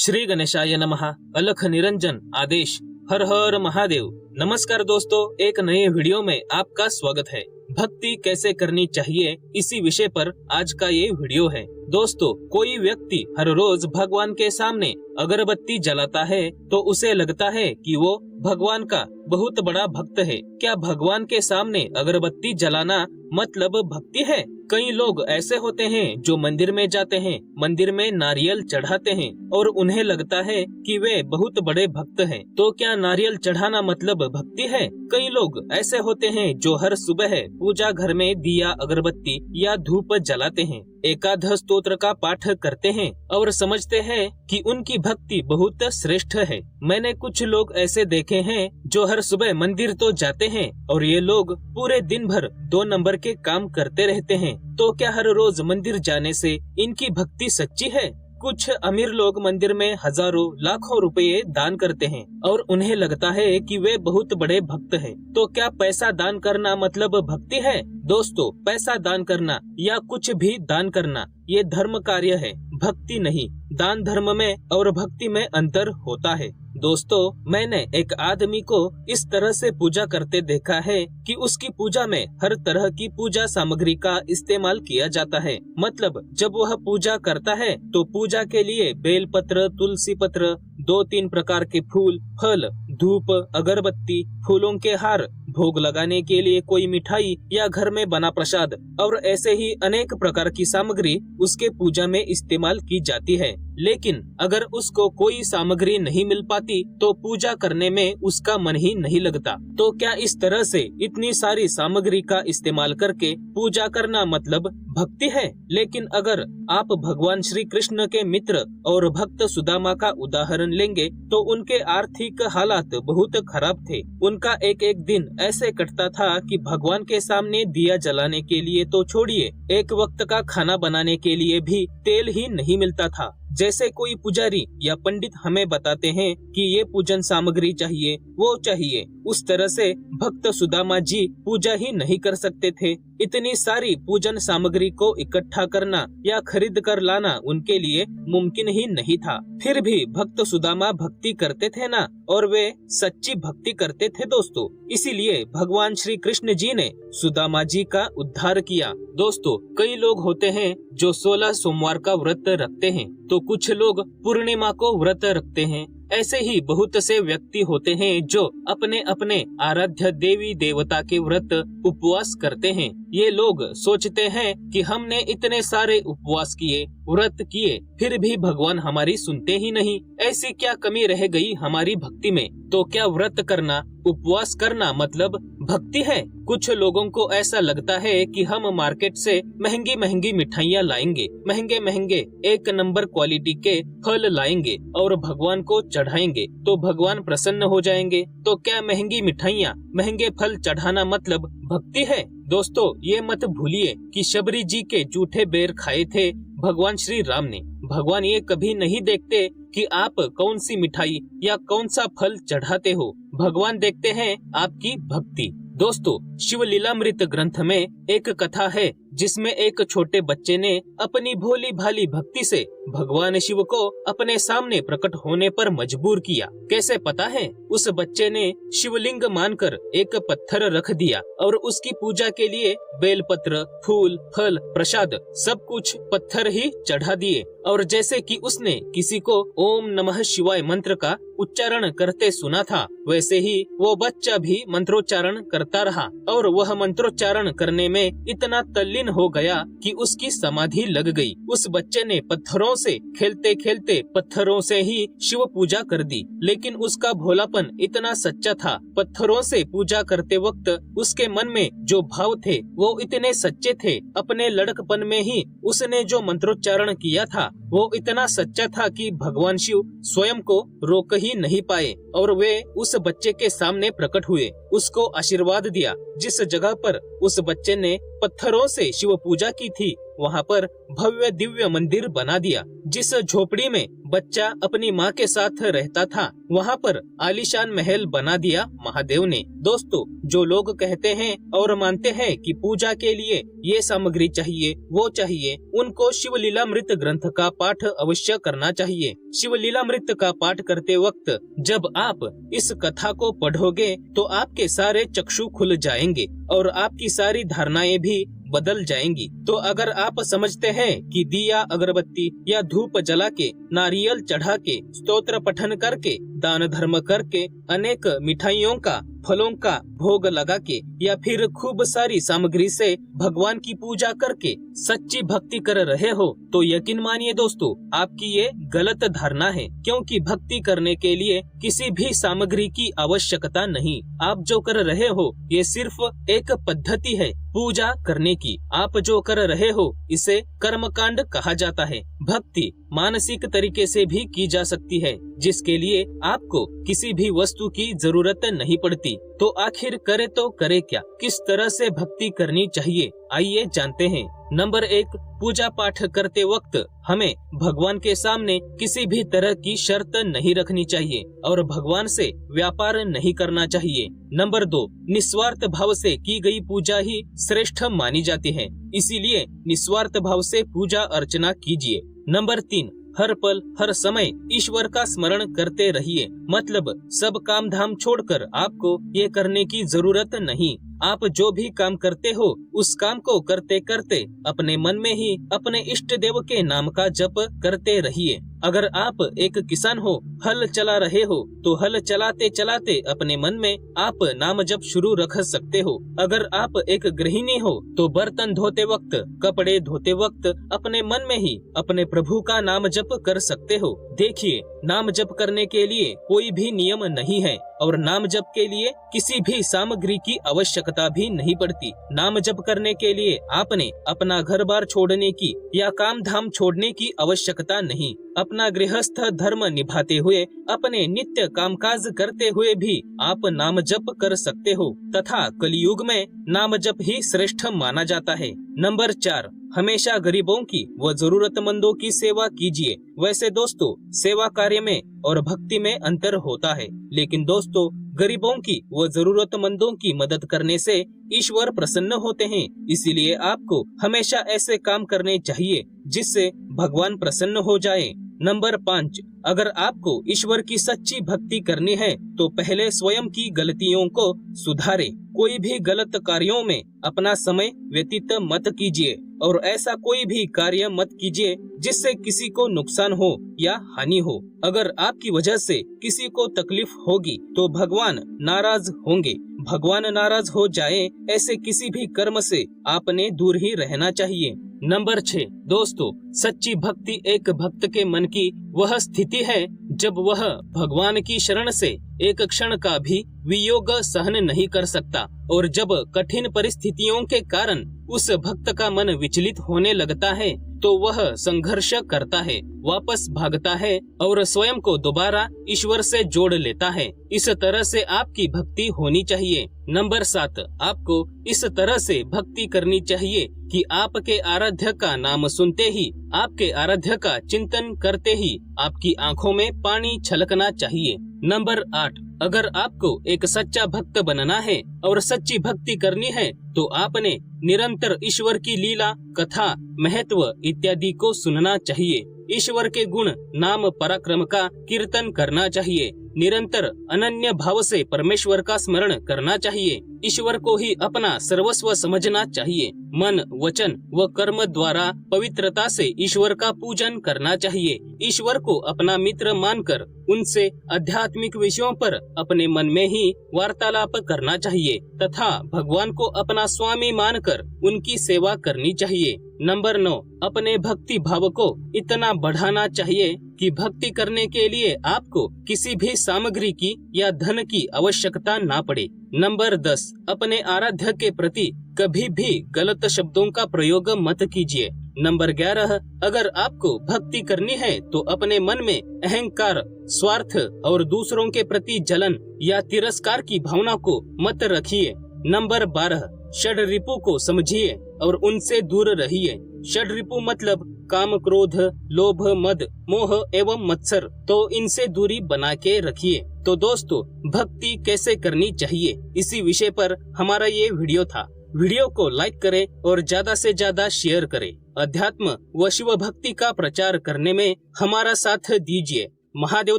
श्री गणेशाय नमः। अलख निरंजन आदेश। हर हर महादेव। नमस्कार दोस्तों, एक नए वीडियो में आपका स्वागत है। भक्ति कैसे करनी चाहिए, इसी विषय पर आज का ये वीडियो है। दोस्तों, कोई व्यक्ति हर रोज भगवान के सामने अगरबत्ती जलाता है तो उसे लगता है कि वो भगवान का बहुत बड़ा भक्त है। क्या भगवान के सामने अगरबत्ती जलाना मतलब भक्ति है? कई लोग ऐसे होते हैं जो मंदिर में जाते हैं, मंदिर में नारियल चढ़ाते हैं और उन्हें लगता है कि वे बहुत बड़े भक्त हैं। तो क्या नारियल चढ़ाना मतलब भक्ति है? कई लोग ऐसे होते हैं जो हर सुबह पूजा घर में दिया, अगरबत्ती या धूप जलाते हैं, एकादश स्तोत्र का पाठ करते हैं और समझते हैं कि उनकी भक्ति बहुत श्रेष्ठ है। मैंने कुछ लोग ऐसे देखे हैं जो हर सुबह मंदिर तो जाते हैं और ये लोग पूरे दिन भर 2 नंबर के काम करते रहते हैं। तो क्या हर रोज मंदिर जाने से इनकी भक्ति सच्ची है? कुछ अमीर लोग मंदिर में हजारों लाखों रुपए दान करते हैं और उन्हें लगता है कि वे बहुत बड़े भक्त हैं। तो क्या पैसा दान करना मतलब भक्ति है? दोस्तों, पैसा दान करना या कुछ भी दान करना ये धर्म कार्य है, भक्ति नहीं। दान धर्म में और भक्ति में अंतर होता है। दोस्तों, मैंने एक आदमी को इस तरह से पूजा करते देखा है कि उसकी पूजा में हर तरह की पूजा सामग्री का इस्तेमाल किया जाता है। मतलब जब वह पूजा करता है तो पूजा के लिए बेल पत्र, तुलसी पत्र, 2-3 प्रकार के फूल, फल, धूप, अगरबत्ती, फूलों के हार, भोग लगाने के लिए कोई मिठाई या घर में बना प्रसाद और ऐसे ही अनेक प्रकार की सामग्री उसके पूजा में इस्तेमाल की जाती है। लेकिन अगर उसको कोई सामग्री नहीं मिल पाती तो पूजा करने में उसका मन ही नहीं लगता। तो क्या इस तरह से इतनी सारी सामग्री का इस्तेमाल करके पूजा करना मतलब भक्ति है? लेकिन अगर आप भगवान श्री कृष्ण के मित्र और भक्त सुदामा का उदाहरण लेंगे तो उनके आर्थिक हालात बहुत खराब थे। उनका एक एक दिन ऐसे कटता था कि भगवान के सामने दिया जलाने के लिए तो छोड़िए, एक वक्त का खाना बनाने के लिए भी तेल ही नहीं मिलता था। जैसे कोई पुजारी या पंडित हमें बताते हैं कि ये पूजन सामग्री चाहिए, वो चाहिए, उस तरह से भक्त सुदामा जी पूजा ही नहीं कर सकते थे। इतनी सारी पूजन सामग्री को इकट्ठा करना या खरीद कर लाना उनके लिए मुमकिन ही नहीं था। फिर भी भक्त सुदामा भक्ति करते थे ना, और वे सच्ची भक्ति करते थे दोस्तों। इसीलिए भगवान श्री कृष्ण जी ने सुदामा जी का उद्धार किया। दोस्तों, कई लोग होते हैं जो 16 सोमवार का व्रत रखते हैं, तो कुछ लोग पूर्णिमा को व्रत रखते हैं। ऐसे ही बहुत से व्यक्ति होते हैं जो अपने अपने आराध्य देवी देवता के व्रत उपवास करते हैं। ये लोग सोचते हैं कि हमने इतने सारे उपवास किए, व्रत किए, फिर भी भगवान हमारी सुनते ही नहीं। ऐसी क्या कमी रह गई हमारी भक्ति में? तो क्या व्रत करना, उपवास करना मतलब भक्ति है? कुछ लोगों को ऐसा लगता है कि हम मार्केट से महंगी महंगी मिठाइयाँ लाएंगे, महंगे महंगे 1 नंबर क्वालिटी के फल लाएंगे और भगवान को चढ़ाएंगे तो भगवान प्रसन्न हो जाएंगे। तो क्या महंगी मिठाइयाँ, महंगे फल चढ़ाना मतलब भक्ति है? दोस्तों, ये मत भूलिए कि शबरी जी के जूठे बेर खाए थे भगवान श्री राम ने। भगवान ये कभी नहीं देखते कि आप कौन सी मिठाई या कौन सा फल चढ़ाते हो। भगवान देखते हैं आपकी भक्ति। दोस्तों, शिव लीलामृत ग्रंथ में एक कथा है जिसमें एक छोटे बच्चे ने अपनी भोली भाली भक्ति से भगवान शिव को अपने सामने प्रकट होने पर मजबूर किया। कैसे पता है? उस बच्चे ने शिवलिंग मानकर एक पत्थर रख दिया और उसकी पूजा के लिए बेलपत्र, फूल, फल, प्रसाद सब कुछ पत्थर ही चढ़ा दिए। और जैसे कि उसने किसी को ओम नमः शिवाय मंत्र का उच्चारण करते सुना था, वैसे ही वो बच्चा भी मंत्रोच्चारण करता रहा और वह मंत्रोच्चारण करने में इतना तल्लीन हो गया कि उसकी समाधि लग गई। उस बच्चे ने पत्थरों से खेलते खेलते पत्थरों से ही शिव पूजा कर दी। लेकिन उसका भोलापन इतना सच्चा था, पत्थरों से पूजा करते वक्त उसके मन में जो भाव थे वो इतने सच्चे थे। अपने लड़कपन में ही उसने जो मंत्रोच्चारण किया था वो इतना सच्चा था कि भगवान शिव स्वयं को रोक ही नहीं पाए और वे उस बच्चे के सामने प्रकट हुए। उसको आशीर्वाद दिया। जिस जगह पर उस बच्चे ने पत्थरों से शिव पूजा की थी, वहाँ पर भव्य दिव्य मंदिर बना दिया। जिस झोपड़ी में बच्चा अपनी माँ के साथ रहता था, वहाँ पर आलीशान महल बना दिया महादेव ने। दोस्तों, जो लोग कहते हैं और मानते हैं कि पूजा के लिए ये सामग्री चाहिए, वो चाहिए, उनको शिवलीलामृत ग्रंथ का पाठ अवश्य करना चाहिए। शिवलीलामृत का पाठ करते वक्त जब आप इस कथा को पढ़ोगे तो आपके सारे चक्षु खुल जाएंगे और आपकी सारी धारणाएं भी बदल जाएंगी। तो अगर आप समझते हैं कि दिया, अगरबत्ती या धूप जला के, नारियल चढ़ा के, स्तोत्र पठन करके, दान धर्म करके, अनेक मिठाइयों का, फलों का भोग लगा के या फिर खूब सारी सामग्री से भगवान की पूजा करके सच्ची भक्ति कर रहे हो, तो यकीन मानिए दोस्तों, आपकी ये गलत धारणा है। क्योंकि भक्ति करने के लिए किसी भी सामग्री की आवश्यकता नहीं। आप जो कर रहे हो ये सिर्फ एक पद्धति है पूजा करने की। आप जो कर रहे हो इसे कर्मकांड कहा जाता है। भक्ति मानसिक तरीके से भी की जा सकती है, जिसके लिए आपको किसी भी वस्तु की जरूरत नहीं पड़ती। तो आखिर करे तो करे क्या, किस तरह से भक्ति करनी चाहिए, आइए जानते हैं। नंबर 1, पूजा पाठ करते वक्त हमें भगवान के सामने किसी भी तरह की शर्त नहीं रखनी चाहिए और भगवान से व्यापार नहीं करना चाहिए। नंबर 2, निस्वार्थ भाव से की गई पूजा ही श्रेष्ठ मानी जाती है, इसीलिए निस्वार्थ भाव से पूजा अर्चना कीजिए। नंबर 3, हर पल हर समय ईश्वर का स्मरण करते रहिए। मतलब सब काम धाम छोड़कर आपको ये करने की जरूरत नहीं। आप जो भी काम करते हो उस काम को करते करते अपने मन में ही अपने इष्ट देव के नाम का जप करते रहिए। अगर आप एक किसान हो, हल चला रहे हो, तो हल चलाते चलाते अपने मन में आप नाम जप शुरू रख सकते हो। अगर आप एक गृहिणी हो तो बर्तन धोते वक्त, कपड़े धोते वक्त अपने मन में ही अपने प्रभु का नाम जप कर सकते हो। देखिए, नाम जप करने के लिए कोई भी नियम नहीं है और नाम जप के लिए किसी भी सामग्री की आवश्यकता भी नहीं पड़ती। नाम जप करने के लिए आपने अपना घर बार छोड़ने की या काम धाम छोड़ने की आवश्यकता नहीं। अपना गृहस्थ धर्म निभाते हुए, अपने नित्य कामकाज करते हुए भी आप नाम जप कर सकते हो तथा कलयुग में नाम जप ही श्रेष्ठ माना जाता है। नंबर 4, हमेशा गरीबों की व जरूरतमंदों की सेवा कीजिए। वैसे दोस्तों, सेवा कार्य में और भक्ति में अंतर होता है, लेकिन दोस्तों गरीबों की व जरूरतमंदों की मदद करने से ईश्वर प्रसन्न होते हैं। इसीलिए आपको हमेशा ऐसे काम करने चाहिए जिससे भगवान प्रसन्न हो जाए। नंबर 5, अगर आपको ईश्वर की सच्ची भक्ति करनी है तो पहले स्वयं की गलतियों को सुधारे। कोई भी गलत कार्यों में अपना समय व्यतीत मत कीजिए और ऐसा कोई भी कार्य मत कीजिए जिससे किसी को नुकसान हो या हानि हो। अगर आपकी वजह से किसी को तकलीफ होगी तो भगवान नाराज होंगे। भगवान नाराज हो जाए ऐसे किसी भी कर्म से आपने दूर ही रहना चाहिए। नंबर 6, दोस्तों सच्ची भक्ति एक भक्त के मन की वह स्थिति है जब वह भगवान की शरण से एक क्षण का भी वियोग सहन नहीं कर सकता और जब कठिन परिस्थितियों के कारण उस भक्त का मन विचलित होने लगता है तो वह संघर्ष करता है, वापस भागता है और स्वयं को दोबारा ईश्वर से जोड़ लेता है। इस तरह से आपकी भक्ति होनी चाहिए। नंबर 7, आपको इस तरह से भक्ति करनी चाहिए कि आपके आराध्य का नाम सुनते ही, आपके आराध्य का चिंतन करते ही आपकी आंखों में पानी छलकना चाहिए। नंबर 8, अगर आपको एक सच्चा भक्त बनना है और सच्ची भक्ति करनी है तो आपने निरंतर ईश्वर की लीला, कथा, महत्व इत्यादि को सुनना चाहिए। ईश्वर के गुण, नाम, पराक्रम का कीर्तन करना चाहिए। निरंतर अनन्य भाव से परमेश्वर का स्मरण करना चाहिए। ईश्वर को ही अपना सर्वस्व समझना चाहिए। मन, वचन व कर्म द्वारा पवित्रता से ईश्वर का पूजन करना चाहिए। ईश्वर को अपना मित्र मानकर उनसे आध्यात्मिक विषयों पर अपने मन में ही वार्तालाप करना चाहिए तथा भगवान को अपना स्वामी मानकर उनकी सेवा करनी चाहिए। नंबर 9, अपने भक्ति भाव को इतना बढ़ाना चाहिए कि भक्ति करने के लिए आपको किसी भी सामग्री की या धन की आवश्यकता ना पड़े। नंबर 10, अपने आराध्य के प्रति कभी भी गलत शब्दों का प्रयोग मत कीजिए। नंबर 11, अगर आपको भक्ति करनी है तो अपने मन में अहंकार, स्वार्थ और दूसरों के प्रति जलन या तिरस्कार की भावना को मत रखिए। नंबर 12, षड्रिपु को समझिए और उनसे दूर रहिए। षड्रिपु मतलब काम, क्रोध, लोभ, मद, मोह एवं मत्सर, तो इनसे दूरी बना के रखिए। तो दोस्तों, भक्ति कैसे करनी चाहिए, इसी विषय पर हमारा ये वीडियो था। वीडियो को लाइक करें और ज्यादा से ज्यादा शेयर करें। अध्यात्म व शिव भक्ति का प्रचार करने में हमारा साथ दीजिए। महादेव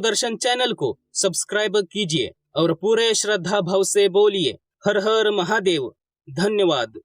दर्शन चैनल को सब्सक्राइब कीजिए और पूरे श्रद्धा भाव से बोलिए हर हर महादेव। धन्यवाद।